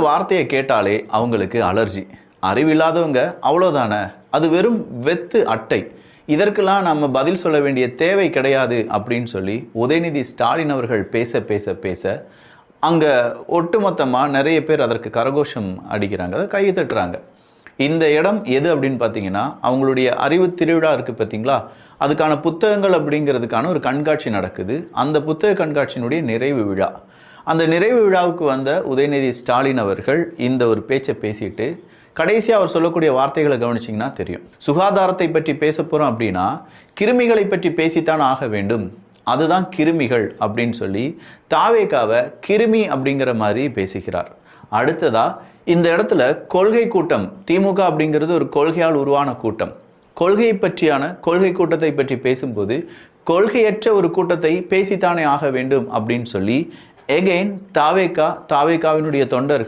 வார்த்தையை கேட்டாலே அவங்களுக்கு அலர்ஜி. அறிவில்லாதவங்க அவ்வளோதானே, அது வெறும் வெத்து அட்டை, இதற்கெல்லாம் நம்ம பதில் சொல்ல வேண்டிய தேவை கிடையாது அப்படின்னு சொல்லி உதயநிதி ஸ்டாலின் அவர்கள் பேச பேச பேச அங்கே ஒட்டுமொத்தமாக நிறைய பேர் அதற்கு கரகோஷம் அடிக்கிறாங்க, அதை கை தட்டுறாங்க. இந்த இடம் எது அப்படின்னு பார்த்தீங்கன்னா, அவங்களுடைய அறிவு திருவிழா இருக்குது பார்த்தீங்களா, அதுக்கான புத்தகங்கள் அப்படிங்கிறதுக்கான ஒரு கண்காட்சி நடக்குது. அந்த புத்தக கண்காட்சியினுடைய நிறைவு விழா. அந்த நிறைவு விழாவுக்கு வந்த உதயநிதி ஸ்டாலின் அவர்கள் இந்த ஒரு பேச்சை பேசிட்டு கடைசியாக அவர் சொல்லக்கூடிய வார்த்தைகளை கவனிச்சிங்கன்னா தெரியும். சுகாதாரத்தை பற்றி பேச போகிறோம் அப்படின்னா கிருமிகளை பற்றி பேசித்தான் ஆக வேண்டும், அதுதான் கிருமிகள் அப்படின்னு சொல்லி தாவேகாவை கிருமி அப்படிங்கிற மாதிரி பேசுகிறார். அடுத்ததா இந்த இடத்துல கொள்கை கூட்டம், திமுக அப்படிங்கிறது ஒரு கொள்கையால் உருவான கூட்டம். கொள்கை பற்றியான கொள்கை கூட்டத்தை பற்றி பேசும்போது கொள்கையற்ற ஒரு கூட்டத்தை பேசித்தானே ஆக வேண்டும் அப்படின்னு சொல்லி எகெயின் தாவேகாவினுடைய தொண்டர்கள்